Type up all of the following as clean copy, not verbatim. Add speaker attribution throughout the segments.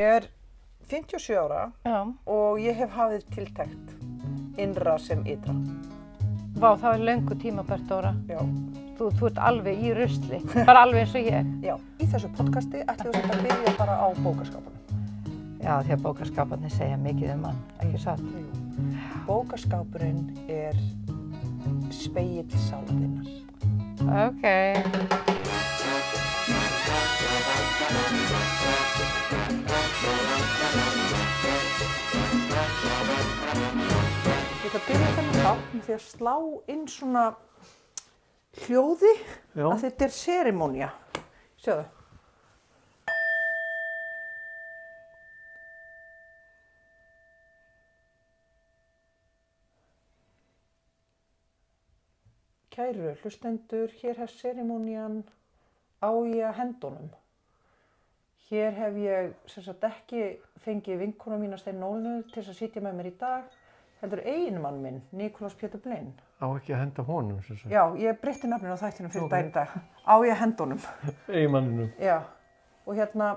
Speaker 1: Ég 57 ára
Speaker 2: Já.
Speaker 1: og ég hef hafið tiltekt innra sem ytra.
Speaker 2: Vá, það löngu tímabært, Dóra.
Speaker 1: Já.
Speaker 2: Þú ert alveg í rusli, bara alveg eins og ég.
Speaker 1: Já. Í þessu podcasti ætlum við að byrja bara á bókaskápunum.
Speaker 2: Já, því að bókaskáparnir segja mikið mann, ekki satt?
Speaker 1: Jú. Bókaskápurinn spegill sálarinnar.
Speaker 2: Ok.
Speaker 1: Ég ætla að byrja þennan þátt með því að slá inn svona hljóði að þetta serimónía. Sjáðu. Kæru hlustendur, hér hef serimónían á ég að hendunum. Hér hef ég ekki fengið vinkonu mína Stein Nólnu til að sitja með mér í dag, heldur eiginmann minn, Nikolás Pétur Blind.
Speaker 3: Á ekki að henda honum, sem sagt?
Speaker 1: Já, ég breytti nafninu á þættinum fyrir daginn í dag. Á ég að henda honum.
Speaker 3: Eiginmanninum.
Speaker 1: Já, og hérna,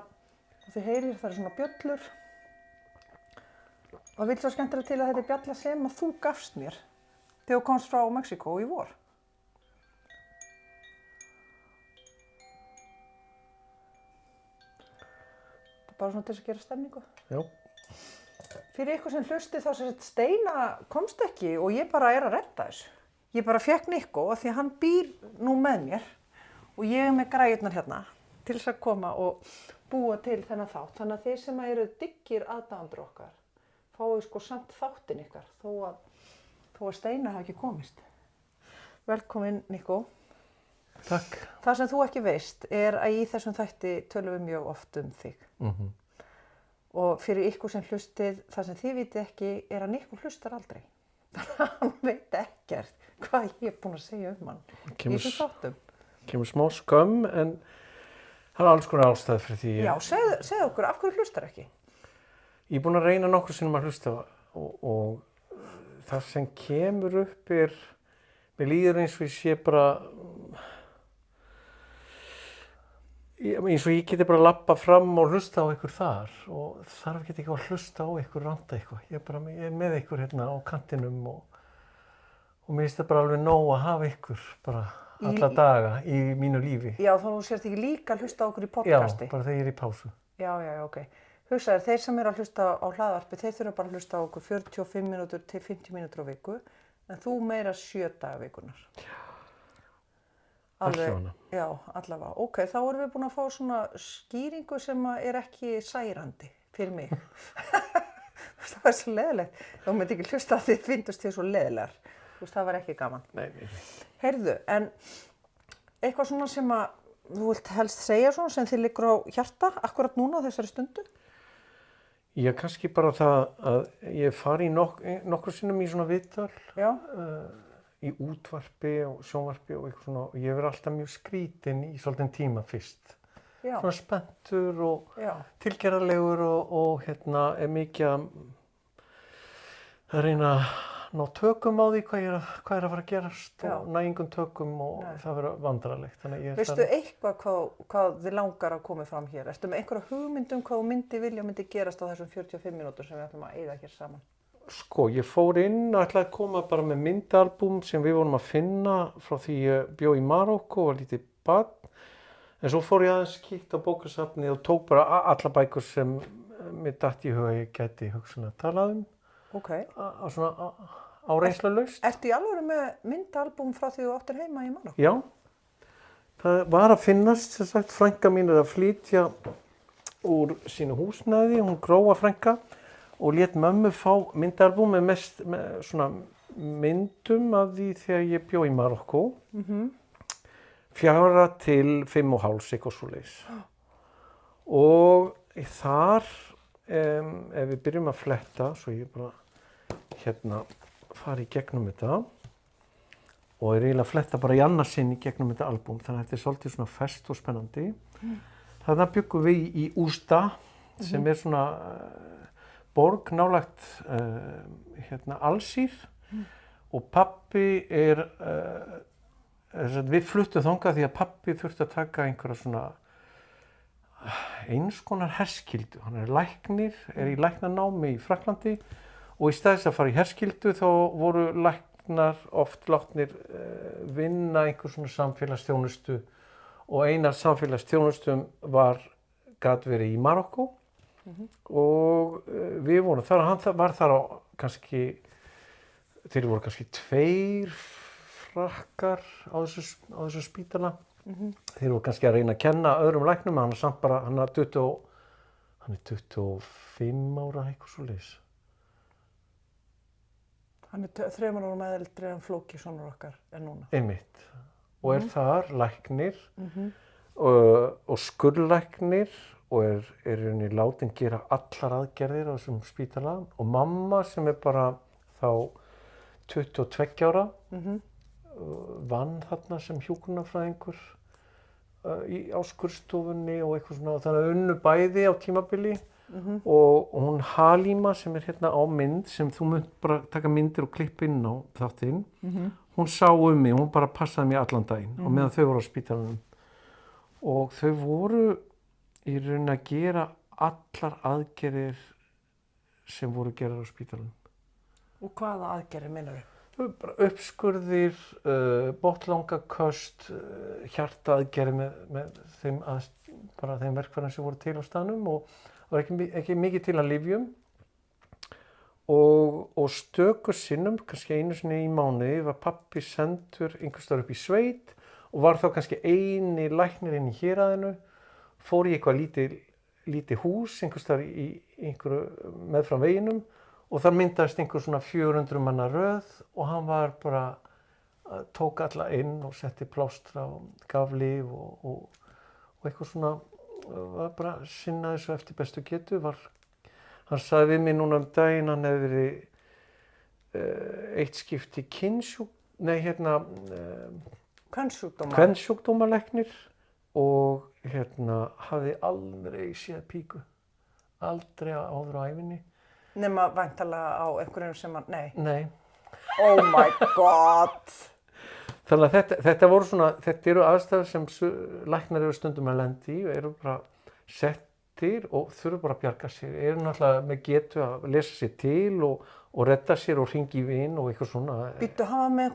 Speaker 1: þið heyrir það svona bjöllur. Og vill svo skemmtilega til að þetta er bjalla sem að þú gafst mér þegar þú komst frá Mexíkó í vor. Bara svona til þess að gera stemningu.
Speaker 3: Já.
Speaker 1: Fyrir ykkur sem hlusti þá sem Steina komst ekki og ég bara að redda þessu. Ég bara fékk Nikko af því að hann býr nú með mér og ég með græjurnar hérna til þess að koma og búa til þennan þátt. Þannig að þeir sem eru dyggir aðdáendur okkar fáið samt þáttinn ykkar þó að Steina hafi ekki komist. Velkomin Nikko.
Speaker 3: Takk.
Speaker 1: Það sem þú ekki veist er að í þessum þætti tölum við mjög oft þig. Og fyrir ykkur sem hlustið, það sem þið vitið ekki er að Nikko hlustar aldrei. Þannig að hann veit ekkert hvað ég er búin að segja hann í þessum þáttum.
Speaker 3: Kemur smá skömm en það er alls konar ástæð fyrir því.
Speaker 1: Já, segðu okkur, af hverju hlustar ekki?
Speaker 3: Ég er búin að reyna nokkur sinnum að hlusta og það sem kemur upp mér líður eins og ég sé bara eins og ég geti bara labbað fram og hlusta á ykkur þar og þarf ekki að hlusta á ykkur ranta eitthvað. Ég er með ykkur hérna á kantinum og mér finnst það bara alveg nóg að hafa ykkur bara alla daga í mínu lífi.
Speaker 1: Já, þá þú sért ekki líka að hlusta á okkur í podcasti?
Speaker 3: Já, bara þegar ég er í pásu.
Speaker 1: Já, ok. Hugsaðu, þeir sem eru að hlusta á hlaðvarpi, þeir þurfa bara að hlusta á okkur 45 mínútur til 50 mínútur á viku, en þú meira 7 daga vikunar.
Speaker 3: Allavega.
Speaker 1: Já, allavega. Ok, þá erum við búin að fá svona skýringu sem er ekki særandi fyrir mig. Það var svo leiðilegt. Þú myndi ekki hlusta að þið finnst þið svo leiðilegar. Það var ekki gaman.
Speaker 3: Nei.
Speaker 1: Heyrðu, en eitthvað svona sem að þú vilt helst segja svona sem þið liggur á hjarta akkurat núna á þessari stundu?
Speaker 3: Já, kannski bara það að ég fari nokkur sinnum í svona viðtal. Já. Í útvarpi og sjónvarpi og eitthvað svona og ég verið alltaf mjög skrítinn í svolítinn tíma fyrst. Já. Svona spenntur og tilgerðarlegur og er mikið að reyna að ná tökum á því hvað er að fara að gerast og nægingum tökum og það verður vandrarlegt.
Speaker 1: Veistu eitthvað hvað þið langar að koma fram hér? Ertu með einhverja hugmyndum hvað þú myndi gerast á þessum 45 mínútur sem við ætlum að eyða hér saman?
Speaker 3: Sko, ég fór inn og ætlaði að koma bara með myndaalbúm sem við vorum að finna frá því ég bjó í Marokkó og var lítið barn. En svo fór ég aðeins kíkt á bókasafnið og tók bara alla bækur sem mér datt í huga ég gæti hugsanlega talað
Speaker 1: Ok.
Speaker 3: Svona áreynslulaust.
Speaker 1: Ertu í alvöru með myndaalbúm frá því þú áttir heima í Marokkó?
Speaker 3: Já. Það var að finnast, sem sagt, frænka mín að flytja úr sínu húsnæði, hún Gróa frænka. Og lét mömmu fá myndaalbúm með svona myndum af því þegar ég bjó í Marokkó. 4 til 5,5 eitthvað svoleiðis. Og þar, ef við byrjum að fletta, svo ég bara fara í gegnum þetta og eiginlega fletta bara í annað sinn í gegnum þetta albúm, þannig að þetta er svolítið svona ferskt og spennandi. Þarna bjuggum við í Ústa, sem er svona borg nálægt Alsír og pabbi við fluttum þangað því að pabbi þurfti að taka einhverja svona eins konar herskyldu. Hann er læknir, er í læknanámi í Frakklandi og í stæðis að fara í herskyldu þá voru læknar oft látnir vinna einhver svona samfélagsþjónustu og eina samfélagsþjónustum gat verið í Marokkó og við vorum þar, hann var þar á kannski, þeir voru kannski 2 Frakkar á þessu spítala. Þeir voru kannski að reyna að kenna öðrum læknum, hann er samt bara, hann er 25 ára, eitthvað svoleiðis.
Speaker 1: Hann er 3 árum eldri en Flóki sonur okkar en núna.
Speaker 3: Einmitt. Og er þar læknir og skurðlæknir og er í rauninni látin gera allar aðgerðir á þessum spítala og mamma sem er bara þá 22 ára vann þarna sem hjúkrunarfræðingur á skurðstofunni og eitthvað svona, þannig að unnu bæði á tímabili og hún Halíma sem er hérna á mynd sem þú munt bara taka myndir og klippa inn á þáttinn, hún sá mig, hún bara passaði mig allan daginn og meðan þau voru á spítalanum og þau voru í rauninni að gera allar aðgerðir sem voru gerðar á spítalanum.
Speaker 1: Og hvaða aðgerðir meinarðu?
Speaker 3: Bara uppskurðir, botnlangaköst, hjartaaðgerðir með þeim verkfærum sem voru til á staðnum og það var ekki mikið til að lyfjum og stöku sinnum, kannski einu sinni í mánuði, var pabbi sendur einhvers staðar upp í sveit og var þá kannski eini læknirinn í héraðinu, fór í eitthvað lítið hús, einhvers staðar í einhverju meðfram veginum og þar myndaðist einhver svona 400 manna röð og hann var bara, tók alla inn og setti plástra og gaf lyf og eitthvað svona, var bara sinnaði svo eftir bestu getu. Hann sagði við mig núna daginn, hann hefði verið eitt skipti kvensjúkdómalæknir og hafði aldrei séð píku, aldrei áður á ævinni.
Speaker 1: Nema væntanlega á einhverjum sem hann,
Speaker 3: Nei.
Speaker 1: Oh my god!
Speaker 3: Þannig að þetta eru aðstæður sem læknar eru stundum að lenda í og eru bara settir og þurfa bara að bjarga sér. Eru náttúrulega með getu að lesa sér til og redda sér og hringi í vin og eitthvað svona.
Speaker 1: Býttu, hann var með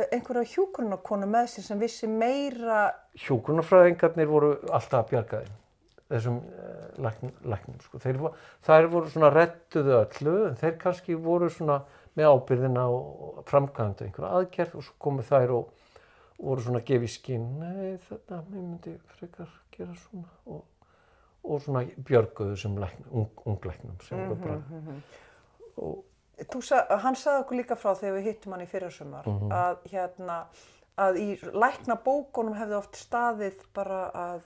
Speaker 1: einhverja hjúkrunarkonu með sér sem vissi meira?
Speaker 3: Hjúkrunarfræðingarnir voru alltaf að bjarga þeim. Þessum læknum, sko. Þær voru svona redduðu öllu, en þeir kannski voru svona með ábyrgðina og framkvæmdu einhverja aðgerð og svo komu þær og voru svona að gefa í skinn, nei, þetta, ég myndi frekar gera svona og svona björguðu sem unglæknum sem voru bara.
Speaker 1: Hann sagði okkur líka frá þegar við hittum hann í fyrrasumar að í læknabókunum hefði oft staðið bara að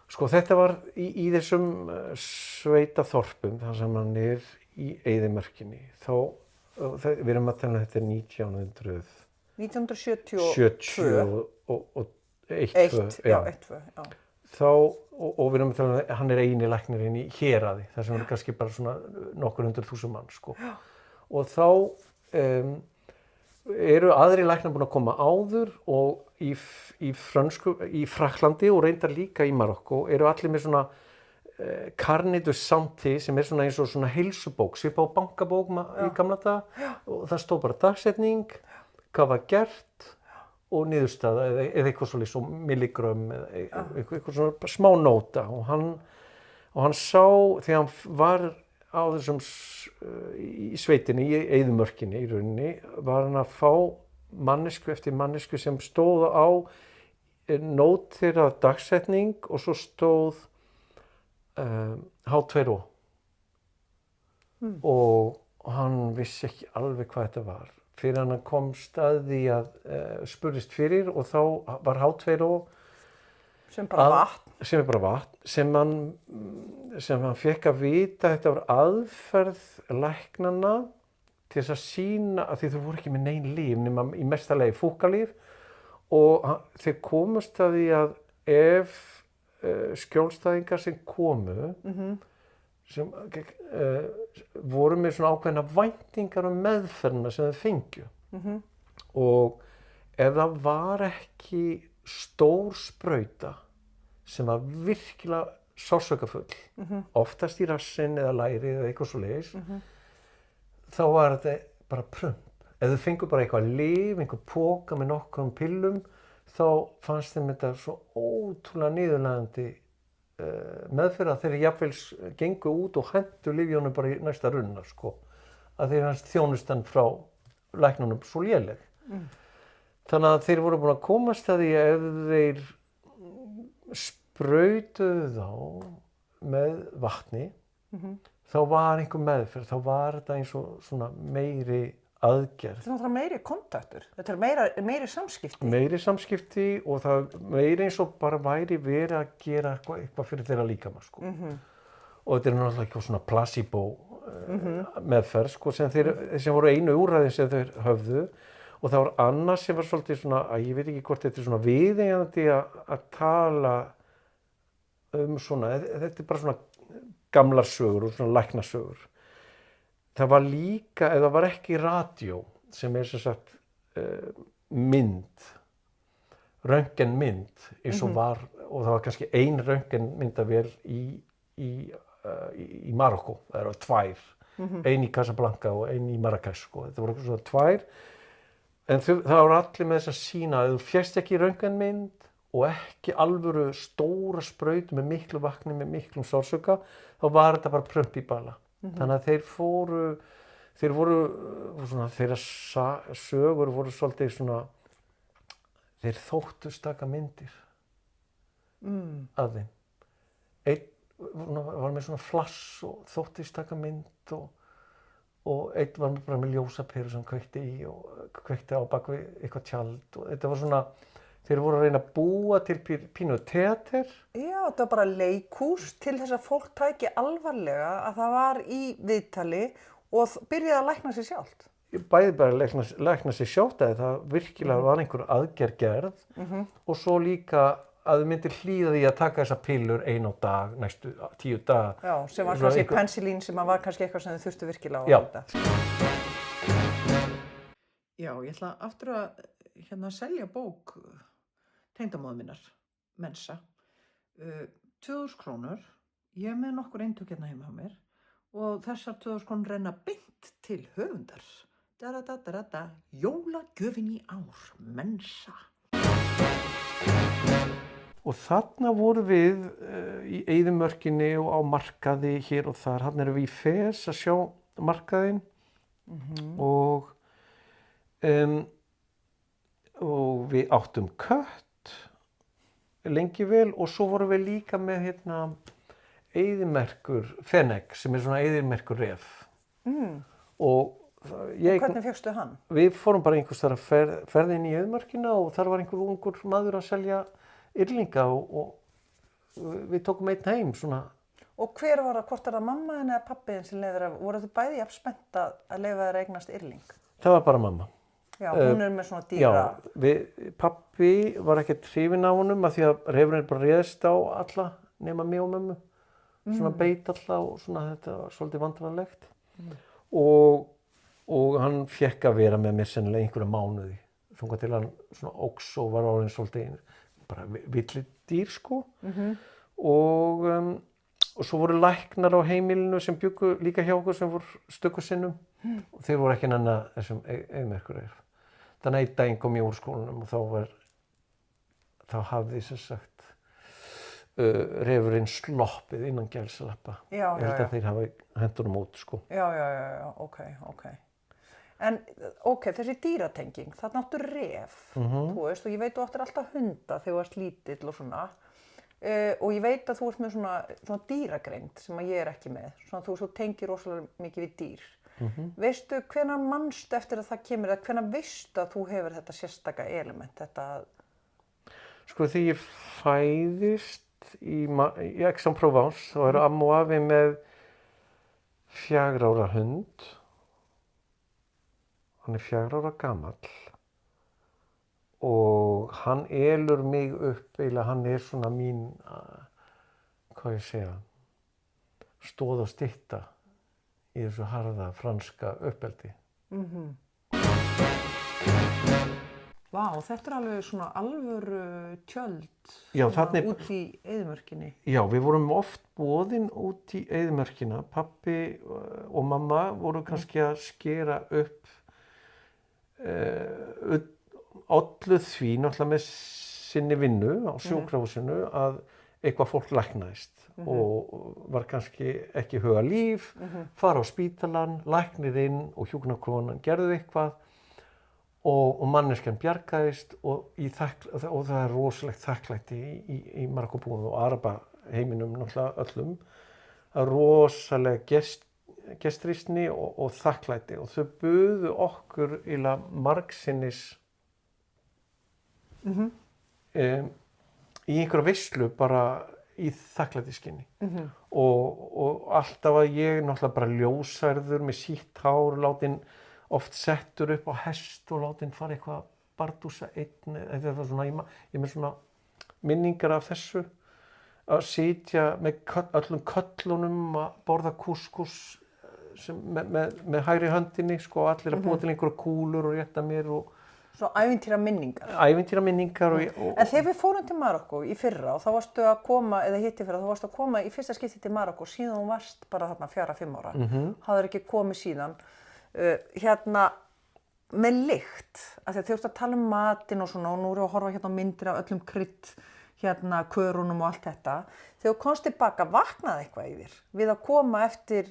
Speaker 3: Sko þetta var í þessum sveitaþorpum þar sem hann er í eyðimörkinni. Við erum að tala þetta 1972 og 1-2.
Speaker 1: Já, 1-2, já.
Speaker 3: Og við erum að tala hann er eini læknirinn í héraði, þar sem er kannski bara svona nokkur 100.000 mann, sko. Og þá eru aðri læknar búin að koma áður og í Frakklandi og reyndar líka í Marokkó eru allir með svona carnet de santé sem er svona eins og svona heilsubók, svipað á bankabók í gamla daga og það stóð bara dagsetning, hvað var gert og niðurstaða eða eitthvað svolítið svo milligrömm eða eitthvað svona smá nóta og hann sá þegar hann var á þessum í sveitinni, í eyðimörkinni í rauninni, var hann að fá mannesku eftir mannesku sem stóð á nótir af dagsetning og svo stóð H2O og hann vissi ekki alveg hvað þetta var fyrir hann komst að því að spurðist fyrir og þá var H2O
Speaker 1: sem er bara vatn
Speaker 3: sem hann fékk að vita þetta var aðferð læknanna til þess að sýna að því þau voru ekki með nein lyf nema í mesta lagi fúkkalyf og þeir komust að því að ef skjólstæðingar sem komu sem voru með svona ákveðna væntingar meðferðina sem þau fengju og ef það var ekki stór sprauta sem var virkilega sársaukafulл, oftast í rassinn eða læri eða eitthvað svoleiðis, þá var þetta bara prump. Ef þau fengu bara eitthvað lyf, einhver poka með nokkrum pillum, þá fannst þeim þetta svo ótrúlega niðurlægjandi meðferð að þeir jafnvel gengu út og hentu lyfjónum bara í næsta runna, sko. Að þeir fannst þjónustan frá læknunum svo léleg. Þannig að þeir voru búin að komast að því að ef þeir sprautuðu þá með vatni, þá var einhver meðferð, þá var þetta eins og svona meiri aðgerð.
Speaker 1: Þetta er náttúrulega meiri kontaktur, þetta er meiri samskipti.
Speaker 3: Meiri samskipti og það meiri eins og bara væri verið að gera eitthvað fyrir þeirra líkama, sko. Og þetta er náttúrulega eitthvað svona placebo meðferð, sko, sem voru einu úrræðin sem þeir höfðu. Og það var annars sem var svolítið svona, að ég veit ekki hvort þetta er svona viðeigandi að tala svona, þetta er bara svona gamlar sögur og svona læknasögur. Það var líka, eða var ekki radíó, sem sem sagt mynd, röntgenmynd, eins og var, og það var kannski ein röntgenmyndavél í Marokkó, það eru 2, ein í Casablanca og ein í Marrakech, sko. Þetta voru svona 2. En það voru allir með þess að sýna að þú fékkst ekki röntgenmynd og ekki alvöru stóra sprautu með miklu vatni, með miklum sársauka, þá var þetta bara prump í bala. Þannig að þeir voru svona, þeirra sögur voru svolítið svona, þeir þóttust taka myndir af þeim. Einn var með svona flass og þóttist taka mynd og einn var bara með ljósaperu sem kveikti í og kveikti á bakvið eitthvað tjald og þetta var svona, þeir voru að reyna að búa til pínu teater. Já,
Speaker 1: þetta var bara leikhús til þess að fólk tæki alvarlega að það var í viðtali og byrjaði að lækna sig sjálft.
Speaker 3: Bæði bara lækna sig sjálft að það virkilega var einhver aðgerð gerð og svo líka að þau myndir hlýða því að taka þessa pillur 1 á dag, næstu 10 daga.
Speaker 1: Já, sem var kannski penicillin sem var kannski eitthvað sem þau þurftu virkilega að halda. Já, ég ætla aftur að selja bók tengdamóður minnar, Mensa. 2.000 krónur, ég er með nokkur eintök hérna heima á mér og þessar 2.000 krónur renna beint til höfundar. Jólagjöfin í ár, Mensa.
Speaker 3: Og þarna vorum við í eyðimörkinni og á markaði hér og þar. Þarna erum við í Fes að sjá markaðinn og við áttum kött lengi vel og svo vorum við líka með eyðimerkur Feneg sem er svona eyðimerkur ref. Og
Speaker 1: hvernig fékkstu hann?
Speaker 3: Við fórum bara einhvers þar að ferða inn í eyðimörkina og þar var einhver ungur maður að selja yrlinga og við tókum einn heim svona.
Speaker 1: Og hver var það, hvort er það mamma þín eða pabbi þinn sem leyfði þér voru þið bæði jafn spennt að leyfa þér að eignast yrling?
Speaker 3: Það var bara mamma.
Speaker 1: Já, hún er með svona dýra.
Speaker 3: Já, pabbi var ekkert hrifinn af honum af því að refurinn bara réðst á alla nema mig og mömmu. Svona beit alla og svona þetta var svolítið vandræðalegt. Og hann fékk að vera með mér sennilega einhverja mánuði. Þangað til hann svona óx og var orðinn svolítið bara villidýr, sko. Og svo voru læknar á heimilinu sem bjuggu líka hjá okkur sem voru stöku sinnum og þeir voru ekki nenna þessum eyðimerkur ref. Þannig að einn daginn kom ég úr skólanum og þá hafði sem sagt refurinn sloppið innan gæsalappa.
Speaker 1: Ég
Speaker 3: held að þeir hafa hent honum út, sko.
Speaker 1: Já, ok. En þessi dýratenging, þarna áttu ref, þú veist, og ég veit þú áttir alltaf hunda þegar þú varst lítill og svona. Og ég veit að þú ert með svona dýragreind sem að ég er ekki með. Svona þú tengir rosalega mikið við dýr. Veistu hvenær manstu eftir að það kemur, eða hvenær veistu að þú hefur þetta sérstaka element, þetta?
Speaker 3: Sko þegar ég fæðist í Aix-en-Provence, þá eru amma og afi með 4 ára hund. Hann er 4 ára gamall og hann elur mig upp, eiginlega hann er svona mín, hvað ég segja, stoð og stytta í þessu harða franska uppeldi.
Speaker 1: Vá, þetta alveg svona alvöru tjöld
Speaker 3: Já,
Speaker 1: svona
Speaker 3: þarna
Speaker 1: út í eyðimörkinni.
Speaker 3: Já, við vorum oft boðin út í eyðimörkina. Pabbi og mamma voru kannski að skera upp ollu því náttúrulega með sinni vinnu á sjúkrahúsinu að eitthvað fólk læknaðist og var kannski ekki huga líf, fara á spítalan, læknirinn og hjúkrunarkonan gerðu eitthvað og manneskjan bjargaðist og það er rosalegt þakklæti í Marokkóbúum og Araba heiminum náttúrulega öllum. Það er rosalega gestrýsni og þakklæti og þau buðu okkur margsinnis í einhverja veislu bara í þakklætiskyni og alltaf að ég náttúrulega bara ljósærður með sítt hár, látin oft settur upp á hest og látin fara eitthvað bardúsa einn, þetta var svona, ég með svona minningar af þessu að sitja með öllum köllunum að borða kúskús með hægri höndinni, sko, allir að búa til einhverja kúlur og rétta mér og
Speaker 1: Svona ævintýraminningar.
Speaker 3: Ævintýraminningar
Speaker 1: En þegar við fórum til Marokkó í fyrra og þá varstu að koma, eða hitti fyrra, þá varstu að koma í fyrsta skipti til Marokkó síðan þú varst bara þarna 4-5 ára. Hafðir ekki komið síðan. Með lykt, af því að þau varstu að tala um matinn og svona og nú erum við að horfa hérna á myndir af öllum krydd, körunum og allt þetta. Þegar þú komst tilbaka, vaknaði eitthvað í þér við að koma eftir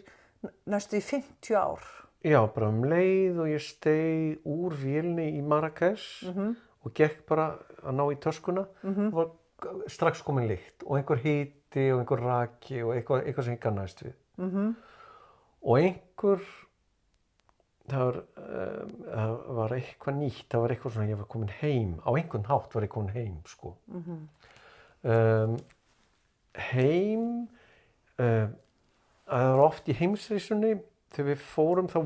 Speaker 1: næstu í 50 ár?
Speaker 3: Já, bara leið og ég steig úr vélni í Marrakesh og gekk bara að ná í töskuna og var strax komin lykt og einhver hiti og einhver raki og eitthvað sem ég kannaðist við. Og það var eitthvað nýtt, það var eitthvað svona, ég var komin heim, á einhvern hátt var ég komin heim, sko. Það var oft í heimsreisunni. Þegar við fórum þá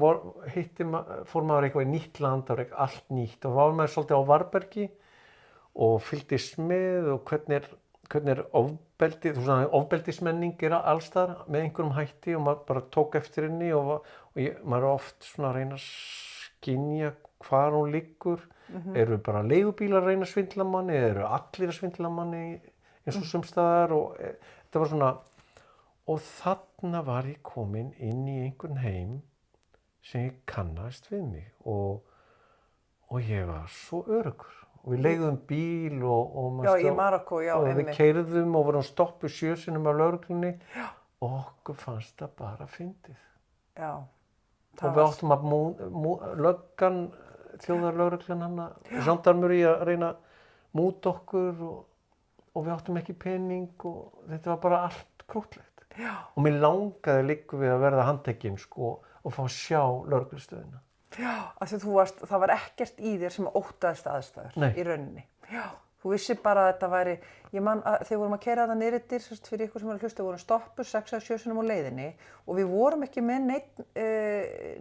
Speaker 3: fór maður eitthvað í nýtt land, það var eitthvað allt nýtt og var maður svolítið á varðbergi og fylgdist með og hvernig ofbeldi, ofbeldismenning allstaðar með einhverjum hætti og maður bara tók eftir henni og maður oft svona að reyna að skynja hvar hún liggur. Eru bara leigubílar að reyna að svindla manni eða eru allir að svindla manni eins og sumstaðar og þetta var svona. Og þarna var ég komin inn í einhvern heim sem ég kannaðist við mig og ég var svo öruggur. Og við leigðum bíl og
Speaker 1: Já, í Marokkó, já,
Speaker 3: og við keyrðum og vorum stoppuð 7 sinnum af lögreglunni og okkur fannst það bara fyndið.
Speaker 1: Já.
Speaker 3: Og við áttum að löggan, þjóðarlögreglan hana, gendarmeri að reyna að múta okkur og við áttum ekki pening og þetta var bara allt krúttlegt.
Speaker 1: Já.
Speaker 3: Og mér langaði líka við að verða handtekinn, sko, og fá að sjá lögreglustöðina.
Speaker 1: Já, af því það var ekkert í þér sem óttaðist aðstæður í rauninni. Já, þú vissi bara að þetta væri, ég man að þegar vorum að keyra þarna niðrittir, fyrir ykkur sem var að hlusta, vorum stoppuð 6-7 sinnum á leiðinni og við vorum ekki með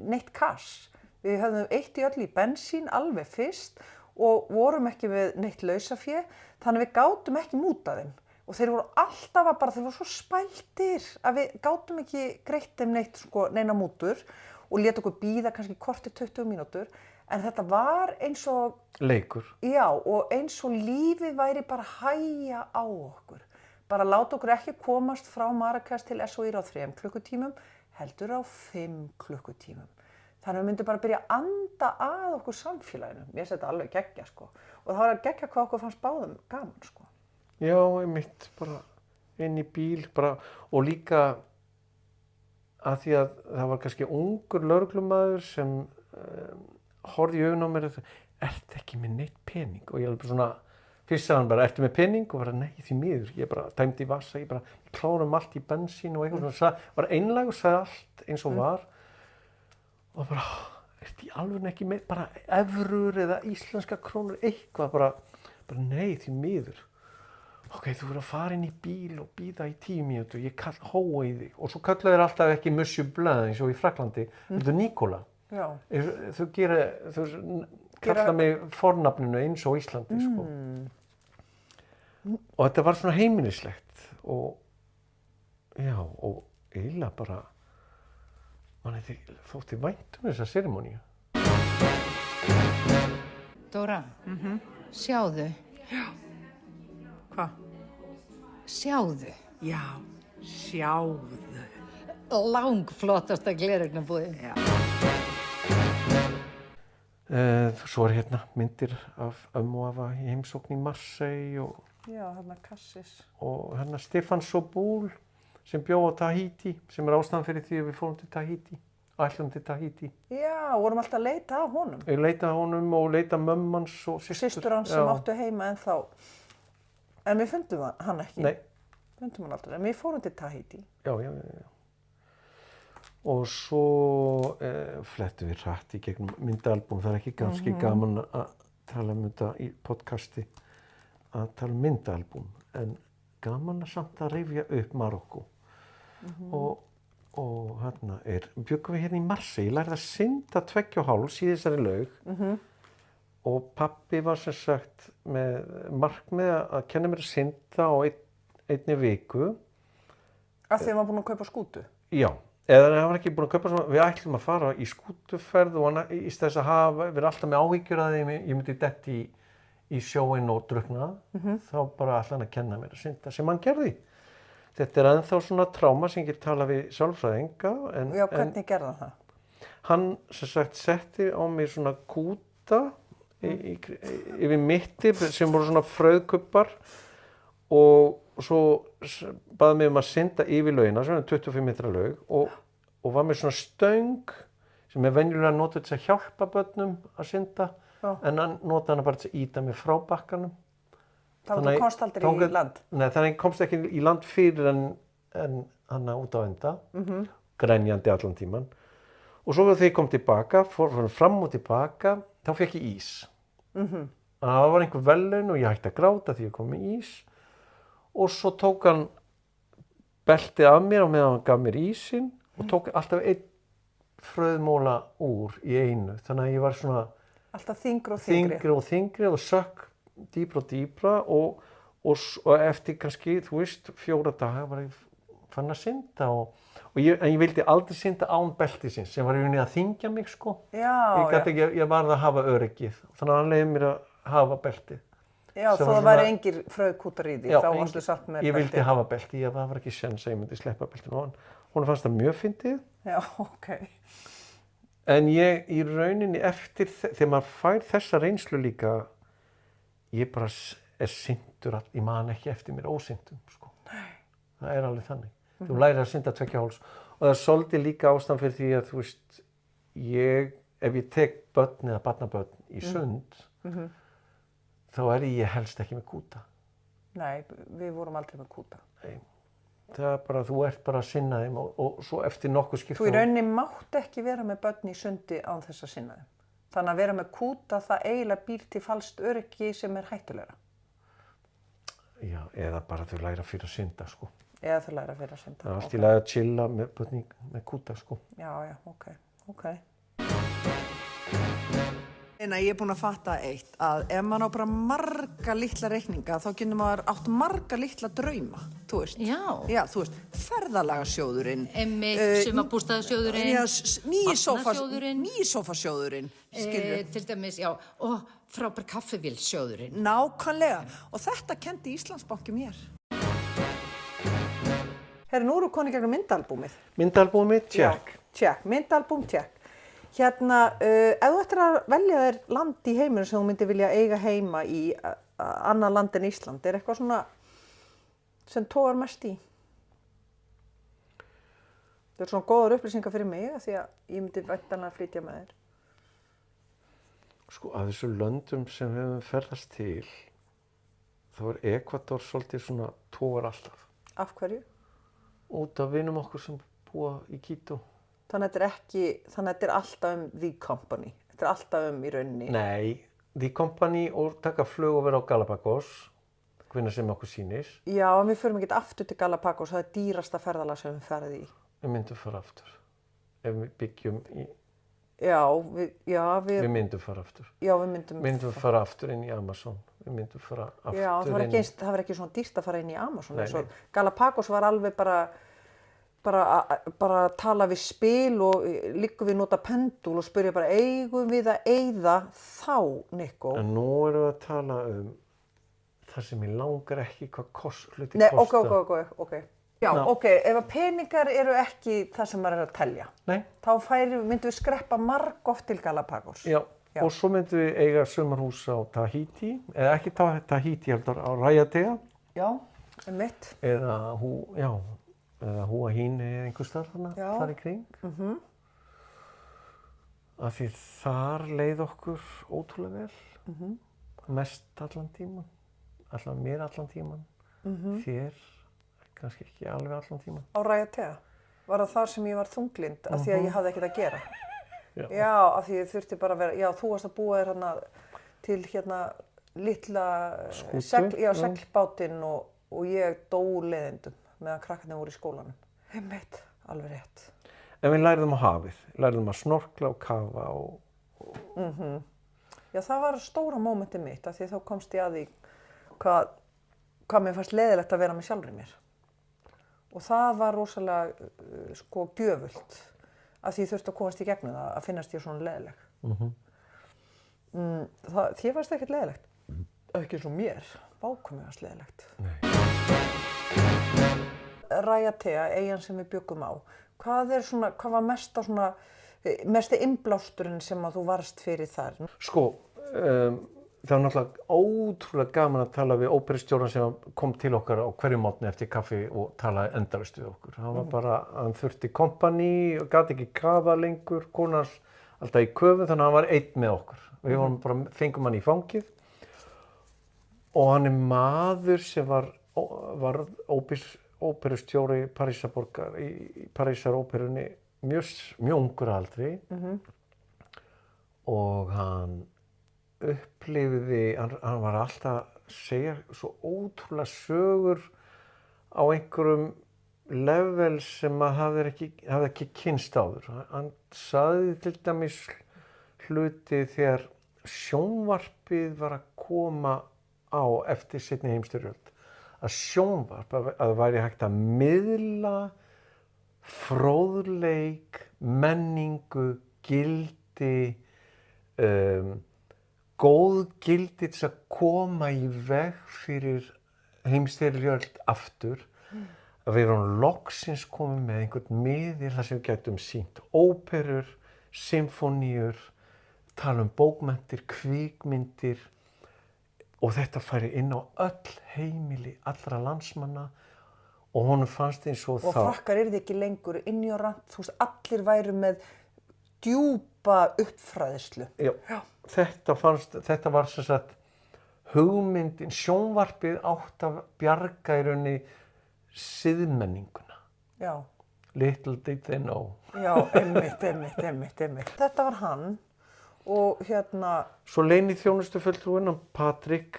Speaker 1: neitt kass. Við höfðum eitt í öll í bensín alveg fyrst og vorum ekki með neitt lausafé, þannig við gátum ekki mútað þeim. Og þeir voru alltaf þeir voru svo spældir að við gátum ekki greitt þeim neitt, sko, neina mútur og lét okkur bíða kannski kortir 20 mínútur. En þetta var eins og
Speaker 3: leikur.
Speaker 1: Já, og eins og lífið væri bara að hægja á okkur. Bara láta okkur ekki komast frá Marrakesh til SOIR á 3 klukkutímum, heldur á 5 klukkutímum. Þannig að við myndum bara að byrja að anda að okkur samfélaginu. Mér finnst þetta alveg geggja, sko. Og það var að geggja hvað okkur fannst báðum gaman, sko.
Speaker 3: Já, einmitt bara inn í bíl bara og líka að því að það var kannski ungur lögreglumaður sem horfði í augun á mér og ertu ekki með neitt pening og ég alveg svona, fyrst sagði hann bara ertu með pening og bara nei því miður, ég bara tæmdi í vasa, ég klárum allt í bensín og eitthvað svona, var einlægur, sagði allt eins og var og bara, ertu í alveg ekki með bara evrur eða íslenska krónur, eitthvað bara nei því miður. Ok, þú verður að fara inn í bíl og bíða í 10 mínútur, ég hóa í þig. Og svo kalla þeir alltaf ekki Monsieur Blanc eins og í Frakklandi, þetta er Nicola. Já. Þau kalla mig fornafninu eins og Íslandi, sko. Og þetta var svona heimilislegt og eiginlega bara, manni þótti vænt þessa serimóníu.
Speaker 2: Dóra, sjáðu,
Speaker 1: Hvað?
Speaker 2: sjáðu.
Speaker 1: Já, sjáðu.
Speaker 2: Langflottasta gleraugnabúðin.
Speaker 1: Já.
Speaker 3: Svo er hérna myndir af ömmu og afa í heimsókn í Marseille
Speaker 1: Já, hérna Cassis.
Speaker 3: og hérna Stefan Sobul sem bjó á Tahiti, sem er ástæðan fyrir því að við fórum til Tahiti, ætlum til Tahiti.
Speaker 1: Já, vorum alltaf að leita að honum.
Speaker 3: Ég leita að honum og leita að mömmu hans og
Speaker 1: Systur hans sem áttu heima ennþá. En við fundum hann ekki.
Speaker 3: Nei.
Speaker 1: Fundum hann aldrei. En við fórum til Tahiti.
Speaker 3: Já. Og svo flettum við hratt í gegnum myndaalbum. Það er ekki kannski gaman að tala um þetta í podcasti, að tala um myndaalbum, en gaman að samt að rifja upp Marokko. Og hérna bjöggum við hérna í Marseille. Ég lærði að synda 2,5 í þessari laug. Og pabbi var sem sagt með markmið að kenna mér að synda á einni viku.
Speaker 1: Af því að hann var búinn að kaupa skútu.
Speaker 3: Já, eða hann var ekki búinn að kaupa svona, við ætlum að fara í skútuferð og hann í þess að hafa verið alltaf með áhyggjur að því ég myndi detti í sjóinn og drukkna, þá bara ætla hann að kenna mér að synda, sem hann gerði. Þetta er ennþá svona tráma sem ég get tala við sálfræðinga.
Speaker 1: Já, hvernig gerði hann það?
Speaker 3: Hann sem sagt setti á mig svona kúta yfir mitti sem voru svona frauðkubbar og svo baði mig að synda yfir laugina, svona 25 metra laug og var með svona stöng sem er venjulega notað til að hjálpa börnum að synda, en hann notaði hana bara til að ýta mig frá bakkanum.
Speaker 1: Þannig að þú komst aldrei í land?
Speaker 3: Nei, þannig að ég komst ekki í land fyrir en hann út á enda, grenjandi allan tíman. Og svo þegar ég kom tilbaka, fór fram og tilbaka, þá fékk ég ís. Það var einhver verðlaun og ég hætti að gráta því ég kom með ís. Og svo tók hann beltið af mér á meðan hann gaf mér ísinn og tók alltaf einn frauðmóla úr í einu. Þannig að ég var svona
Speaker 1: alltaf þyngri
Speaker 3: og sökk dýpra og dýpra og eftir kannski, þú veist, 4 daga var ég fann að synda en ég vildi aldrei synda án beltisins sem var í rauninni að þyngja mig, sko. Ég varð að hafa öryggið, þannig að hann leiði mér að hafa beltið.
Speaker 1: Já, þó það væri engir frauðkútar í því, þá varstu satt með beltið.
Speaker 3: Ég vildi hafa beltið, það var ekki séns að ég myndi sleppa beltinu. Hún fannst það mjög fyndið.
Speaker 1: Já, ok.
Speaker 3: En ég í rauninni eftir, þegar maður fær þessa reynslu líka, ég bara syndur ég man ekki eftir mér ósyndum, sko. Það er alveg þannig. Þú lærir að synda 2,5 og það er svolítið líka ástæðan fyrir því að þú veist, ef ég tek börn eða barnabörn í sund, þá er ég helst ekki með kúta.
Speaker 1: Nei, við vorum aldrei með kúta.
Speaker 3: Nei, það er bara, þú ert bara að sinna þeim og svo eftir nokkuð skipta.
Speaker 1: Þú í rauninni mátt ekki vera með börn í sundi án þess að sinna þeim. Þannig að vera með kúta, það eiginlega býr til falskt öryggi sem er hættulegra.
Speaker 3: Já, eða bara þau læra fyrir að synda, sko.
Speaker 1: Eða þau læra fyrir að synda.
Speaker 3: Það er allt í lagi að chilla með börn með kúta, sko.
Speaker 1: Já, ok. En ég er búin að fatta eitt, að ef maður á bara marga litla reikninga, þá getur maður átt marga litla drauma, þú veist. Já, þú veist, ferðalagarsjóðurinn.
Speaker 2: Sumarbústaðasjóðurinn.
Speaker 1: Nýi sófasjóðurinn.
Speaker 2: Til dæmis, já, og frábær kaffivélsjóðurinn.
Speaker 1: Nákvæmlega, og þetta kenndi Íslandsbanki mér. Herri, nú eru konið gegnum myndaalbúmið.
Speaker 3: Myndaalbúmið, check.
Speaker 1: Check, myndaalbúm, check. Hérna, ef þú ættir að velja þér land í heiminum sem þú myndir vilja eiga heima í annað land en Ísland, er eitthvað svona sem togar mest í? Það er svona góðar upplýsingar fyrir mig, því að ég myndi væntanlega flytja með þér.
Speaker 3: Sko, af þessu löndum sem við höfum ferðast til, þá er Ekvador svolítið svona togar alltaf.
Speaker 1: Af hverju?
Speaker 3: Út af vinum okkur sem búa í Quito.
Speaker 1: Þannig að þetta er alltaf The Company. Þetta er alltaf í rauninni.
Speaker 3: Nei, The Company og taka flug og vera á Galapagos, hvenær sem okkur sýnist.
Speaker 1: Já, en við förum ekki aftur til Galapagos, það er dýrasta ferðalag sem við ferðum í.
Speaker 3: Við myndum fara aftur. Ef við byggjum í... Við myndum fara aftur.
Speaker 1: Já, við myndum
Speaker 3: fara aftur inn í Amazon. Við myndum fara aftur
Speaker 1: Já, það var ekki svona dýrt að fara inn í Amazon. Galapagos var alveg bara... bara tala við spil og liggum við nota pendúl og spyrja bara eigum við að eyða þá, Nikkó?
Speaker 3: En nú erum við að tala það sem ég langar ekki hvað hluti
Speaker 1: Nei,
Speaker 3: kosta.
Speaker 1: ok. Já, ok, ef að peningar eru ekki það sem maður að telja,
Speaker 3: Nei.
Speaker 1: þá myndum við skreppa margoft til Galapagos.
Speaker 3: Já, og svo myndum við eiga sumarhús á Tahiti, eða ekki Tahiti, heldur á Raiatea.
Speaker 1: Já, einmitt.
Speaker 3: Eða Hua Hin eða einhver starf þar í kring. Af því þar leið okkur ótrúlega vel, mest allan tíman, mér allan tíman, þér kannski ekki alveg allan tíman.
Speaker 1: Á Raiatea? Var það þar sem ég var þunglynd af því að ég hafði ekkert að gera? Já, af því ég þurfti bara að vera, já, þú varst að búa þér til litla seglbátinn og ég dó leiðindum meðan krakkarnir voru í skólanum. Einmitt, alveg rétt.
Speaker 3: En við lærðum á hafið, lærðum að snorkla og kafa og...
Speaker 1: Já, það var stóra mómentið mitt af því þá komst ég að því hvað mér fannst leiðilegt að vera með sjálfri mér. Og það var rosalega gjöfult af því ég þurfti að komast í gegnum það að finnast ég svona leiðileg. Þér fannst ekkert leiðilegt? Ekki eins og mér. Hvað mér fannst leiðilegt?
Speaker 3: Nei.
Speaker 1: Raiatea, eyjan sem við bjuggum á, hvað var mesti innblásturinn sem að þú varst fyrir þar?
Speaker 3: Sko, það var náttúrulega ótrúlega gaman að tala við óperustjórann sem kom til okkar á hverju morgni eftir kaffi og talaði endalaust við okkur. Hann var bara, hann þurfti kompani og gat ekki kafa lengur, konans alltaf í köfu, þannig að hann var einn með okkur. Við fengum hann í fangið og hann maður sem var óperustjóri Parísarborgar í Parísaróperunni mjög ungur aldri og hann upplifði, hann var alltaf að segja svo ótrúlega sögur á einhverjum level sem maður hafði ekki kynnst áður. Hann sagði til dæmis hluti þegar sjónvarpið var að koma á eftir seinni heimsstyrjöld. Að sjónvarp, að það væri hægt að miðla fróðleik, menningu, gildi, góð gildi til að koma í veg fyrir heimsstyrjöld aftur. Að við erum loksins komið með einhvern miðil þar sem við gætum sýnt óperur, symfóníur, tala bókmenntir, kvikmyndir og þetta færi inn á öll heimili allra landsmanna og honum fannst eins og
Speaker 1: þá. Og frakkar yrði ekki lengur ignorant, þú veist, allir væru með djúpa uppfræðslu.
Speaker 3: Já, þetta var sem sagt hugmyndin, sjónvarpið átt að bjarga í rauninni siðmenninguna.
Speaker 1: Já.
Speaker 3: Little did they know.
Speaker 1: Já, einmitt. Þetta var hann og
Speaker 3: Svo leyniþjónustufulltrúinn, Patrik,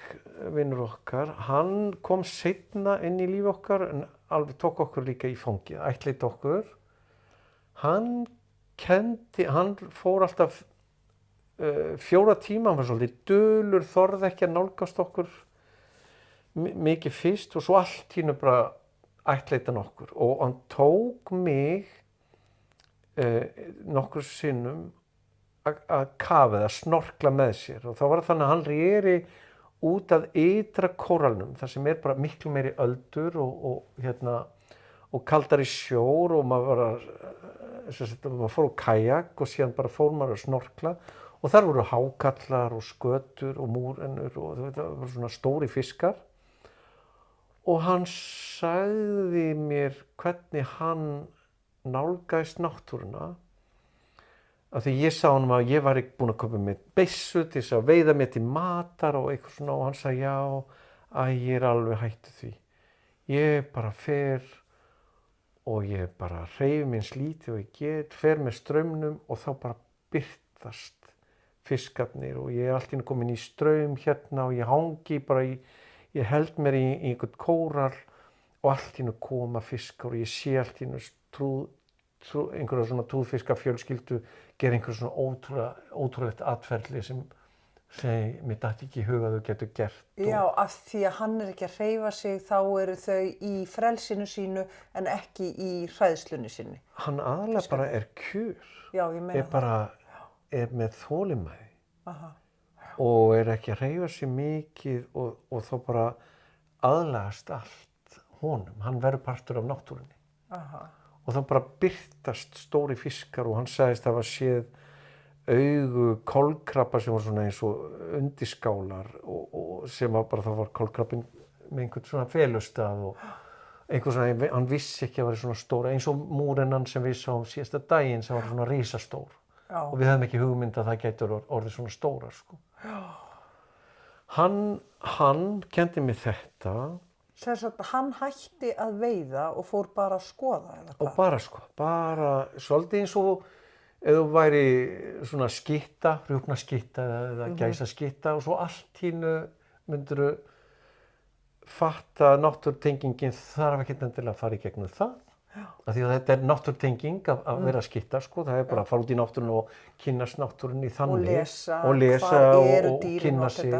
Speaker 3: vinur okkar, hann kom seinna inn í líf okkar en alveg tók okkur líka í fangið, ættleiddi okkur. Hann fór alltaf 4 tíma, hann var svolítið dulur, þorði ekki að nálgast okkur mikið fyrst og svo allt í einu bara ættleiddi hann okkur og hann tók mig nokkrum sinnum að kafa eða snorkla með sér og þá var það þannig að hann réri út að ytra kóralnum þar sem bara miklu meiri öldur og kaldari sjór og maður fór á kajak og síðan bara fór maður að snorkla og þar voru hákallar og skötur og múrennur og það voru svona stóri fiskar og hann sagði mér hvernig hann nálgaðist náttúruna af því ég sá honum að ég var ekki búin að kaupa mér byssu til þess að veiða mér til matar og eitthvað svona og hann sagði ég er alveg hættur því. Ég bara fer og ég bara hreyfi minn lítið og ég get, fer með straumnum og þá bara birtast fiskarnir og ég allt í einu komin í straum og ég hangi bara ég held mér í einhvern kóral og allt í einu koma fiskar og ég sé allt í einu einhverja svona trúðfiskafjölskyldu gera einhverja svona ótrúlegt atferli sem segi, mér datt ekki í hug að þau getur gert.
Speaker 1: Já, af því að hann ekki að hreyfa sig, þá eru þau í frelsinu sínu en ekki í hræðslunni sinni.
Speaker 3: Hann aðalega bara kjur.
Speaker 1: Já, ég meina
Speaker 3: Er með þolinmæði.
Speaker 1: Aha.
Speaker 3: Og ekki að hreyfa sig mikið og þá bara aðlagast allt honum. Hann verður partur af náttúrunni.
Speaker 1: Aha.
Speaker 3: Og þá bara birtast stóri fiskar og hann sagðist að hafa séð augu kolkrabba sem var svona eins og undiskálar og sem var bara, þá var kolkrabbinn með einhvern svona felustað og einhvern svona, hann vissi ekki að vera svona stóra, eins og múrennan sem við sáum síðasta daginn sem var svona risastór.
Speaker 1: Já.
Speaker 3: Og við hefðum ekki hugmynd að það gætur orðið svona stóra, sko. Hann kendi mér þetta.
Speaker 1: Sem sagt, hann hætti að veiða og fór bara að skoða, eða hvað?
Speaker 3: Og bara svolítið eins og ef þú væri svona skytta, rjúpnaskytta eða gæsaskytta og svo allt hínu myndirðu fatta að náttúrutengingin þarf ekki endilega að fara í gegnum það. Af því að þetta náttúrutenging að vera skytta, sko. Það bara að fara út í náttúrunni og kynnast náttúrunni þannig.
Speaker 1: Og lesa
Speaker 3: og kynna sig.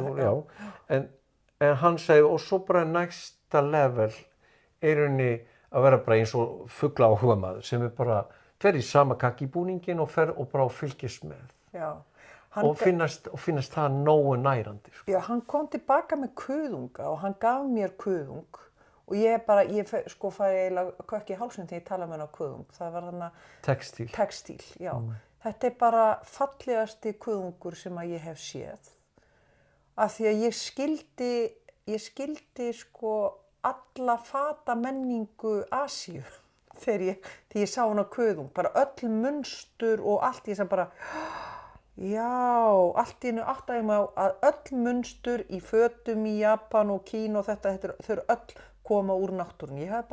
Speaker 3: En hann segi, og svo bara næsta level rauninni að vera bara eins og fugla áhugamaður sem bara fer í sama kakkibúningin og fer og bara fylgist með.
Speaker 1: Já.
Speaker 3: Og finnast það nógu nærandi. Sko.
Speaker 1: Já, hann kom tilbaka með kuðunga og hann gaf mér kuðung og ég fæ eiginlega kökk í hálsinn þegar ég tala með hann á kuðung. Það var þarna textíl, já. Þetta bara fallegasti kuðungur sem að ég hef séð. Af því að ég skildi sko alla fatamenningu Asíu þegar ég sá hann á kuðung. Bara öll munstur og allt, ég sagði bara, já, allt í einu áttaði mig á að öll munstur í fötum í Japan og Kína og þetta, þau eru öll koma úr náttúrunni. Ég hafði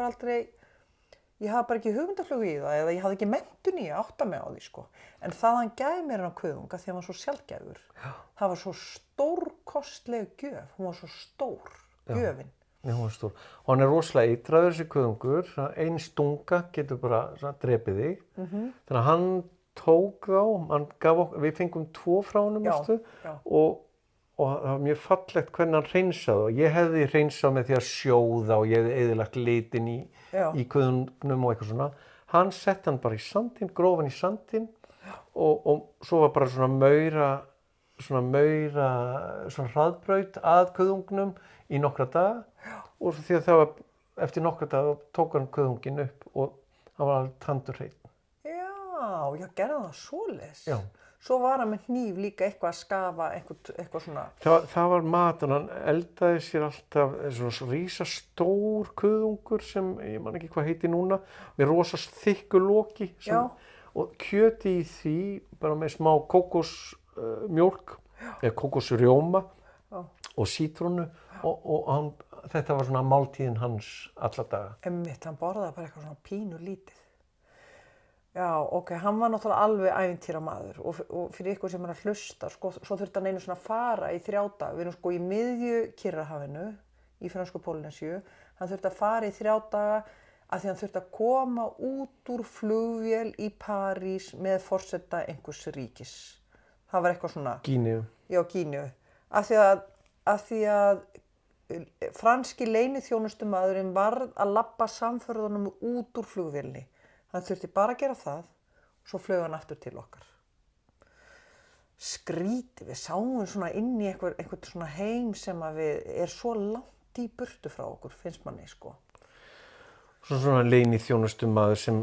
Speaker 1: bara ekki hugmyndaflug í það eða ég hafði ekki menntun í að átta mig á því, sko. En það hann gæði mér hann á kuðunga því hann var svo sjaldgæfur. Það var svo stórkostleg gjöf, hún var svo stór, gjöfin.
Speaker 3: Já, hún var stór. Og hann rosalega eitraður þessi kuðungur, ein stunga getur bara drepið þig. Þannig að hann tók þá, við fengum 2 frá honum, veistu, og það var mjög fallegt hvernig hann hreinsaði og ég hefði hreinsað með því að sjóða og ég hefði eyðilagt litin í kuðungnum og eitthvað svona. Hann sett hann bara í sandinn, gróf hann í sandinn og svo var bara svona maura hraðbraut að kuðungnum í nokkra daga og því að það var eftir nokkra daga tók hann kuðunginn upp og hann var alveg tandurhreinn.
Speaker 1: Já, gerði það svoleiðis.
Speaker 3: Já.
Speaker 1: Svo var hann með hníf líka eitthvað að skafa, eitthvað svona.
Speaker 3: Það var matur, hann eldaði sér alltaf svona rísastór kuðungur sem, ég man ekki hvað heiti núna, með rosast þykku loki og kjöti í því, bara með smá kókosmjólk, eða kókosrjóma og sítrónu og þetta var svona máltíðin hans alla daga.
Speaker 1: Einmitt, hann borðaði bara eitthvað svona pínu lítið. Já, ok, hann var náttúrulega alveg ævintýramaður og fyrir ykkur sem er að hlusta, sko, svo þurfti hann einu svona að fara í 3 daga. Við erum sko í miðju Kyrrahafinu, í frönsku Pólnesju. Hann þurfti að fara í 3 daga af því hann þurfti að koma út úr flugvél í París með forseta einhvers ríkis. Það var eitthvað svona...
Speaker 3: Gíneu.
Speaker 1: Já, Gíneu. Af því að franski leyniþjónustumaðurinn varð að labba samferðunum út úr flugvélni. Hann þurfti bara að gera það og svo flög hann aftur til okkar. Skrítið, við sáum svona inn í eitthvað svona heim sem að er svo langt í burtu frá okkur, finnst manni, sko.
Speaker 3: Svona leyniþjónustumaður sem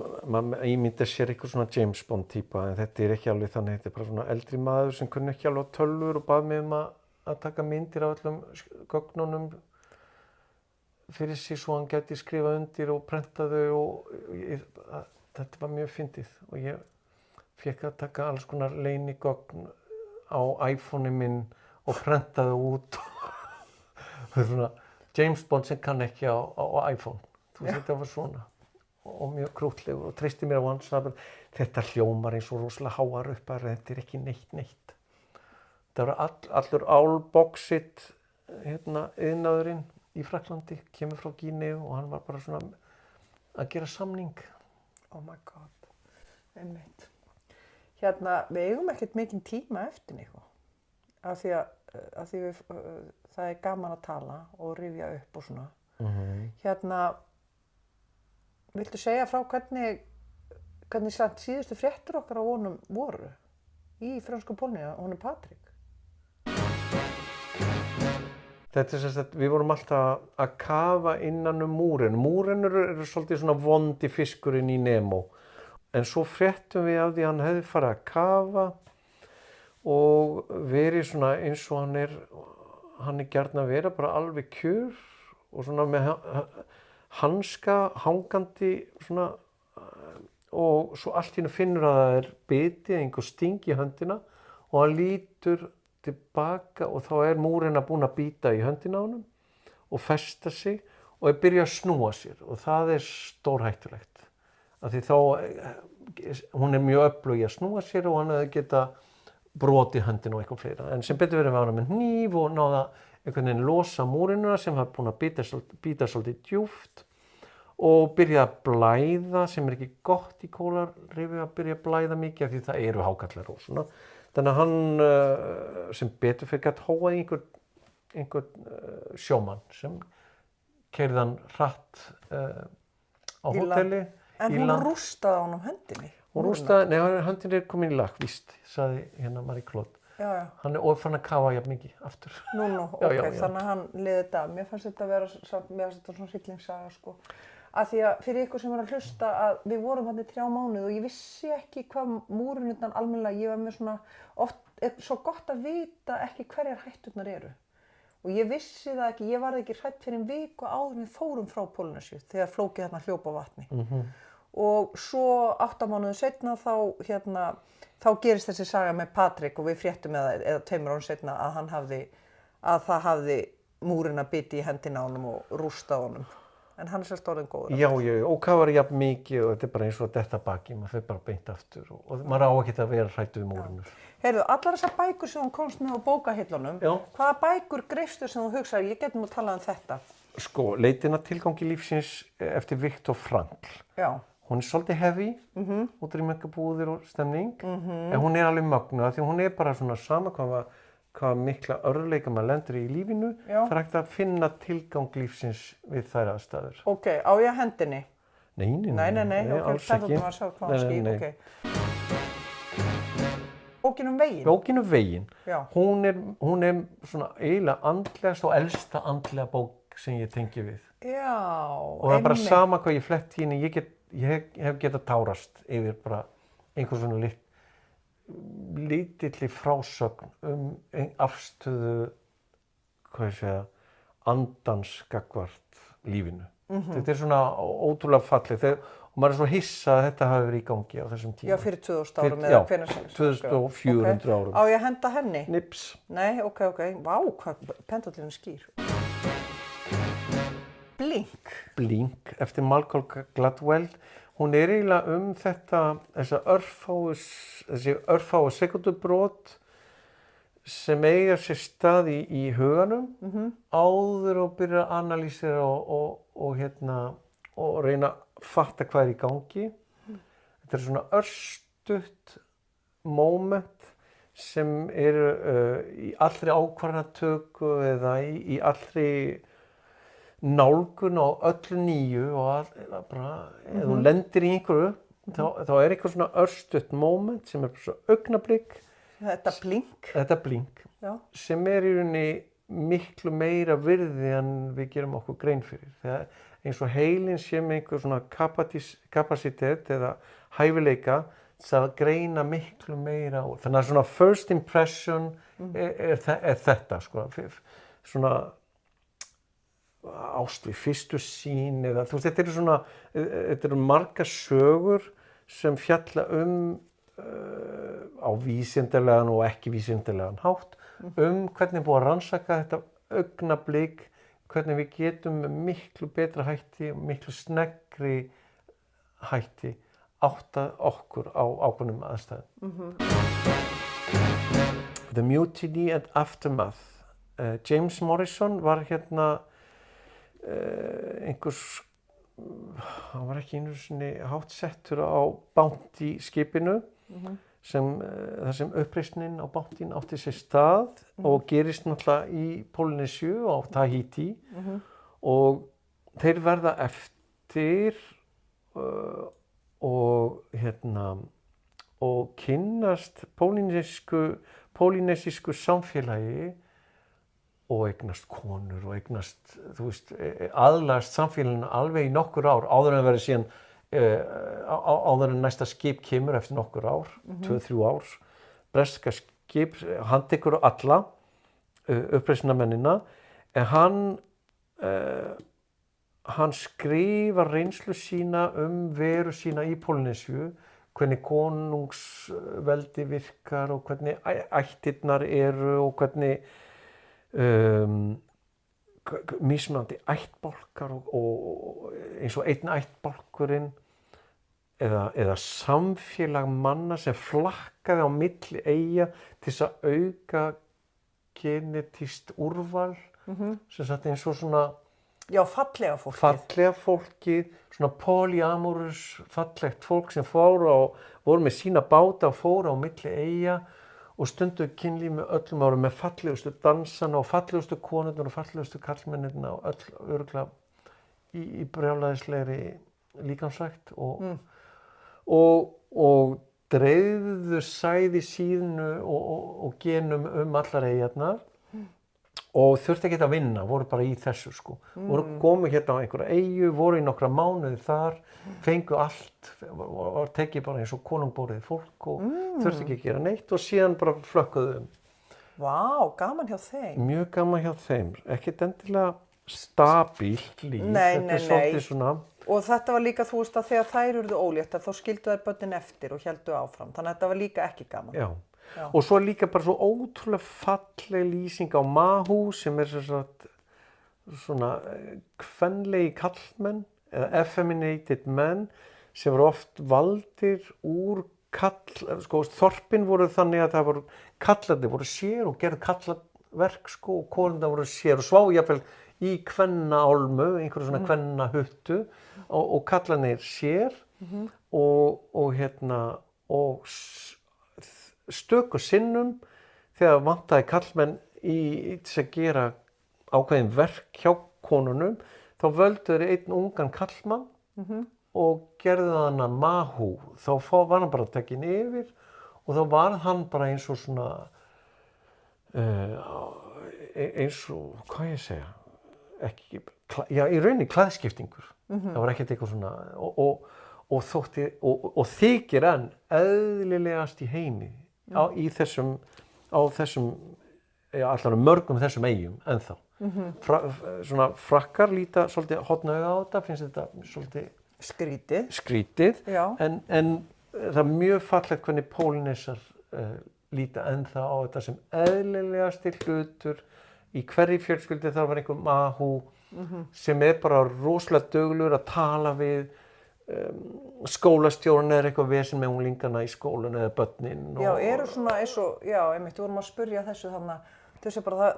Speaker 3: ímyndar sér eitthvað svona James Bond típa en þetta ekki alveg þannig, þetta bara svona eldri maður sem kunni ekki alveg á tölvur og bað mig að taka myndir af öllum gögnunum fyrir sig svo hann gæti skrifað undir og prenta þau og þetta var mjög fyndið og ég fékk að taka alls konar leynigögn á iPhone-i minn og prenta þau út. Svona James Bond sem kann ekki á iPhone. Þú veist, þetta var svona og mjög krúttlegur og treysti mér á WhatsApp. Þetta hljómar eins og rosalega háar uppar, þetta ekki neitt. Það var allur álboxit iðnaðurinn í Frakklandi, kemur frá Gíneu og hann var bara svona að gera samning.
Speaker 1: Oh my god, einmitt. Hérna, við eigum ekkert mikinn tíma eftir eitthvað. Af því að að því það er gaman að tala og rifja upp og svona. Viltu segja frá hvernig samt síðustu fréttir okkar á honum voru í frönsku Pólunni, honum Patrik?
Speaker 3: Þetta sem sagt, við vorum alltaf að kafa innan múrin. Múrin eru svolítið svona vondi fiskurinn í Nemo. En svo fréttum við af því að hann hefði farið að kafa og verið svona eins og hann er gjarn að vera bara alveg kjur og svona með hanska hangandi svona og svo allt í einu finnur að það er bitið, einhver sting í höndina og hann lítur tilbaka og þá er múrin að búin að bíta í höndina á honum og festa sig og er byrjað að snúa sér og það er stórhættulegt. Af því þá, hún er mjög öflug í að snúa sér og hann hefði geta brotið höndina og eitthvað fleira. En sem betur verið var hann með hníf og náða einhvern veginn losa múrinuna sem var búin að bíta svolítið djúpt og byrja að blæða sem er ekki gott í kólarrifi að byrja að blæða mikið af því það eru hákarlar og svona. Þannig að hann sem betur fyrir gat hóað einhvern sjómann sem keyrði hann hratt á hóteli.
Speaker 1: En hún rústaði á honum höndinni?
Speaker 3: Hún rústaði, nei, höndin er komin í lag, víst, sagði hérna Marie-Claude.
Speaker 1: Já.
Speaker 3: Hann er fann að kafa jafn mikið aftur.
Speaker 1: Ok, þannig að hann liði þetta. Mér fannst þetta vera svona hryllingssaga, sko. Af því að fyrir ykkur sem var að hlusta að við vorum hann í 3 mánuði og ég vissi ekki hvað múrinn utan almennilega, ég var með svona, oft svo gott að vita ekki hverjar hætturnar eru. Og ég vissi það ekki, ég var ekki hrædd fyrir en viku áður við fórum frá Pólnesju þegar flókið þarna hljóp á vatni. Og svo 8 mánuðum seinna þá gerist þessi saga með Patrik og við fréttum eða 2 árum seinna að það hafði múrinn að biti í hendina á honum og rústað honum. En hann er sérst orðinn góður.
Speaker 3: Já, og hvað var jafn mikið og þetta er bara eins og detta baki, maður fer bara beint aftur og maður á ekki að vera hræddur við múrinn.
Speaker 1: Heyrðu, allar þessar bækur sem þú komst með á bókahillunum, hvaða bækur greifstu sem þú hugsaðir, ég get nú talað um þetta? Sko,
Speaker 3: Leitin að tilgangi lífsins eftir Viktor Frankl.
Speaker 1: Já.
Speaker 3: Hún er svolítið heavy, útrýmingabúðir og stemning, en hún er alveg mögnuð því hún er bara svona sama hvað mikla örðugleika maður lendir í lífinu, það er hægt að finna tilgang lífsins við þær aðstæður.
Speaker 1: Ok, á ég hendinni? Nei,
Speaker 3: alls ekki.
Speaker 1: Bókin um veginn?
Speaker 3: Bókin um veginn. Hún er svona eiginlega andlegast og elsta andlega bók sem ég tengi við.
Speaker 1: Já,
Speaker 3: og það er bara sama hvað ég flett í henni, ég hef getað tárast yfir bara einhver svona lítilli frásögn afstöðu, andans gagnvart lífinu. Þetta er svona ótrúlega fallegt og maður er svo hissa að þetta hafi verið í gangi á þessum tíma.
Speaker 1: Já, fyrir 2000 árum eða hvenær sem?
Speaker 3: 2400 árum.
Speaker 1: Á ég að henda henni?
Speaker 3: Nips.
Speaker 1: Nei, ok. Vá, hvað pendillinn skýr. Blink
Speaker 3: eftir Malcolm Gladwell. Hún er eiginlega þessi örfáu sekúndubrot sem eiga sér stað í huganum áður og byrja að analýsera og reyna að fatta hvað er í gangi. Þetta er svona örstutt moment sem eru í allri ákvarðanatöku eða í allri nálgun á öllu nýju og bara, ef þú lendir í einhverju, þá er eitthvað svona örstutt moment sem er bara svo augnablik. Þetta blink, sem er í rauninni miklu meira virði en við gerum okkur grein fyrir. Þegar eins og heilinn sé með einhver svona kapasitet eða hæfileika að greina miklu meira. Þannig að svona first impression er þetta, sko, svona ást við fyrstu sýn eða þú veist, þetta eru margar sögur sem fjalla á vísindalegan og ekki vísindalegan hátt hvernig er búið að rannsaka þetta augnablik, hvernig við getum með miklu betra hætti og miklu sneggri hætti áttað okkur á ákveðnum aðstæðum. The Mutiny and Aftermath. James Morrison var hann var ekki einu sinni hátt settur á Bounty skipinu þar sem uppreisnin á Bounty átti sér stað og gerist náttúrulega í Pólnesíu og á Tahiti og þeir verða eftir og kynnast pólínesísku samfélagi og eignast konur og eignast, þú veist, aðlagast samfélaginu alveg í nokkur ár áður en verið síðan áður en næsta skip kemur eftir nokkur ár, 2-3 ár. Breska skip, hann tekur alla uppreisnarmennina en hann skrifar reynslu sína veru sína í Pólnesíu, hvernig konungsveldi virkar og hvernig ættirnar eru og hvernig mismunandi ættbálkar og eins og einn ættbálkurinn eða samfélag manna sem flakkaði á milli eyja til þess að auka genetískt úrval sem sagt eins og svona
Speaker 1: fallega fólkið.
Speaker 3: Fallega fólkið, svona polyamorous fallegt fólk sem voru með sína báta og fóru á milli eyja og stundu kynlíf með öllum árum með fallegustu dansana og fallegustu konurnar og fallegustu karlmennirna og öll örugglega í brjálæðislegri líkamsrækt og dreifðu sæði síðnu og genum allar eyjarnar og þurfti ekki að vinna, voru bara í þessu sko. Voru komið hérna á einhverja eyju, voru í nokkra mánuði þar, fengu allt, var tekið bara eins og konungbórið fólk og þurfti ekki að gera neitt og síðan bara flökkuðu
Speaker 1: Vá, gaman hjá þeim.
Speaker 3: Mjög gaman hjá þeim, ekkert endilega stabílt líf, þetta svolítið svona.
Speaker 1: Og þetta var líka, þú veist að þegar þær urðu óléttar, þá skildu þær börnin eftir og héldu áfram, þannig að þetta var líka ekki gaman.
Speaker 3: Já. Og svo líka bara svo ótrúlega falleg lýsing á Mahu sem svona kvenlegi kallmenn eða effeminated menn sem voru oft valdir úr þorpin voru þannig að það voru kallarnir voru sér og gerðu kallarverk og konurnar voru sér og sváfu jafnvel í kvennaálmu, einhverju svona kvennahuttu og kallarnir sér og stöku sinnum þegar vantaði karlmenn í þess að gera ákveðin verk hjá konunum þá völdu þeir einn ungan karlmann og gerðu hann að Mahu þá var hann bara tekinn yfir og þá var hann bara eins og svona eins og, hvað ég segja ekki, í rauninni klæðskiptingur það var ekkert eitthvað svona og þykir enn eðlilegast í heimi í þessum allar mörgum þessum eyjum ennþá. Svona frakkar líta svolítið hornauga á þetta, finnst þetta svolítið skrítið en það er mjög fallegt hvernig Pólnesar líta ennþá á þetta sem eðlilegasti hlutur í hverri fjölskyldu þar var einhver Mahu sem bara rosalega duglegur að tala við skólastjórinn eitthvað vesen með unglingana í skólan eða börnin
Speaker 1: eru svona eins og, einmitt, við vorum að spyrja þessu þannig að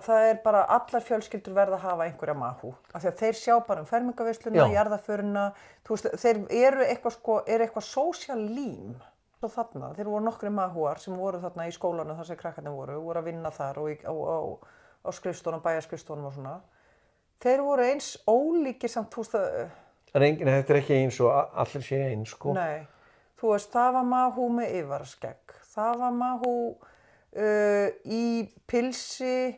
Speaker 1: það er bara allar fjölskyldur verða að hafa einhverja Mahu af því að þeir sjá bara fermingarveisluna, jarðarförina þeir eru eitthvað social lím og þarna, þeir voru nokkrir Mahuar sem voru þarna í skólanum þar sem krakkarnir voru að vinna þar og á skrifstofunum, bæjarskrifstofunum og svona þeir voru eins ólíkir samt,
Speaker 3: þetta er ekki eins og allir sé eins sko.
Speaker 1: Nei, þú veist, það var Mahu með yfarskegg, það var Mahu í pilsi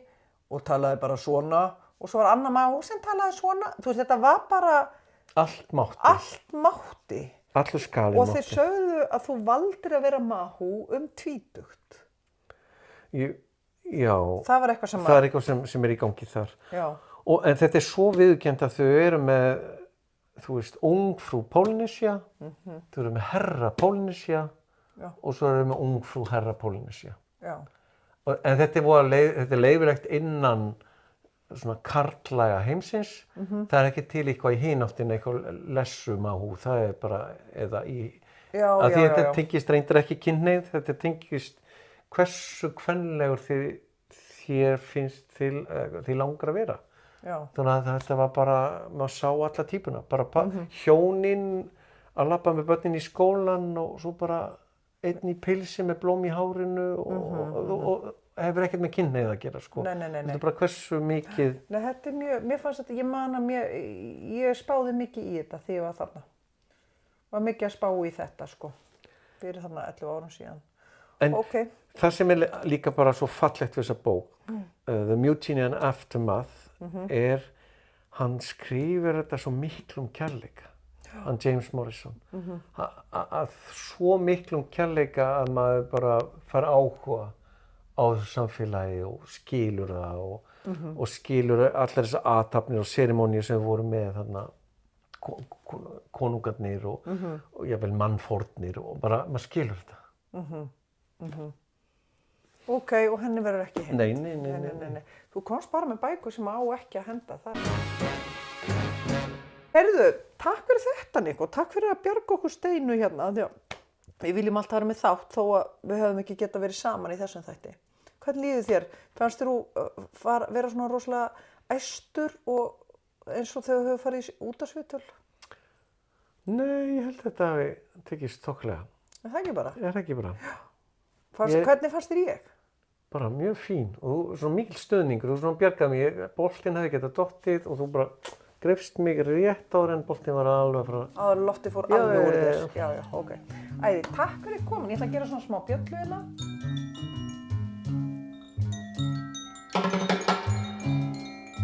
Speaker 1: og talaði bara svona og svo var Anna Mahu sem talaði svona, þú veist, þetta var bara
Speaker 3: allt mátti. Allur skalinn mátti.
Speaker 1: Og þeir sögðu að þú valdir að vera Mahu tvítugt.
Speaker 3: Já,
Speaker 1: það var eitthvað
Speaker 3: það er eitthvað sem er í gangi þar.
Speaker 1: Já.
Speaker 3: En þetta er svo viðurkennt að þau eru með þú veist, ungfrú Pólnesía, þau eru með herra Pólnesía og svo eru með ungfrú herra Pólnesía. En þetta er leyfilegt innan svona karllæga heimsins. Það er ekki til eitthvað í hináttina, eitthvað lessu Mahu, það er bara, eða í, að því þetta tengist reyndar ekki kynhneigð, þetta tengist hversu kvenlegur þér finnst þið langar að vera. Þannig að þetta var bara, maður sá alla típuna, bara hjónin að labba með börnin í skólan og svo bara einn í pilsi með blóm í hárinu og hefur ekkert með kynhneigð að gera, sko.
Speaker 1: Nei.
Speaker 3: Þetta er bara hversu mikið...
Speaker 1: Nei, þetta er mjög, mér fannst þetta, ég man að ég spáði mikið í þetta þegar ég var þarna. Var mikið að spá í þetta, sko, fyrir þarna 11 árum síðan.
Speaker 3: En
Speaker 1: Okay.
Speaker 3: það sem er líka bara svo fallegt við þessa bók, The Mutiny and Aftermath, hann skrifir þetta svo miklum kærleika, hann James Morrison, að svo miklum kærleika að maður bara fær áhuga á þessu samfélagi og skilur það og skilur allar þessar athafnir og serimóníur sem við vorum með þarna, konungarnir og jafnvel mannfórnir og bara, maður skilur þetta.
Speaker 1: Ok, og henni verður ekki hent.
Speaker 3: Nei.
Speaker 1: Þú komst bara með bækur sem á ekki að henda þar. Heyrðu, takk fyrir þetta, Nick, og takk fyrir að bjarga okkur Steinu hérna. Því að við viljum alltaf vera með þátt þó að við höfum ekki getað verið saman í þessum þætti. Hvernig líður þér? Fannst þér vera svona rosalega æstur og eins og þegar þú hefur farið í útvarpsviðtöl?
Speaker 3: Nei, ég held að þetta hafi tekist þokkalega.
Speaker 1: Er það ekki bara?
Speaker 3: Er það ekki bara?
Speaker 1: Hvernig fannst þér ég?
Speaker 3: Bara mjög fín og svona mikil stöðningur, þú svona bjargaði mig, boltinn hefði getað dottið og þú bara greifst mig rétt áður en boltinn var alveg frá...
Speaker 1: Áður en loftið fór alveg úr þér. Já, ok. Æði, takk fyrir komin. Ég ætla að gera svona smá bjöllu hérna.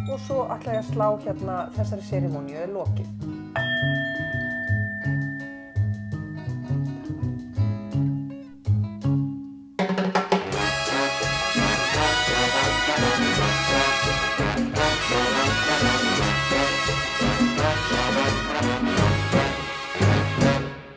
Speaker 1: Og svo ætla ég að slá hérna þessari serimóníu lokið.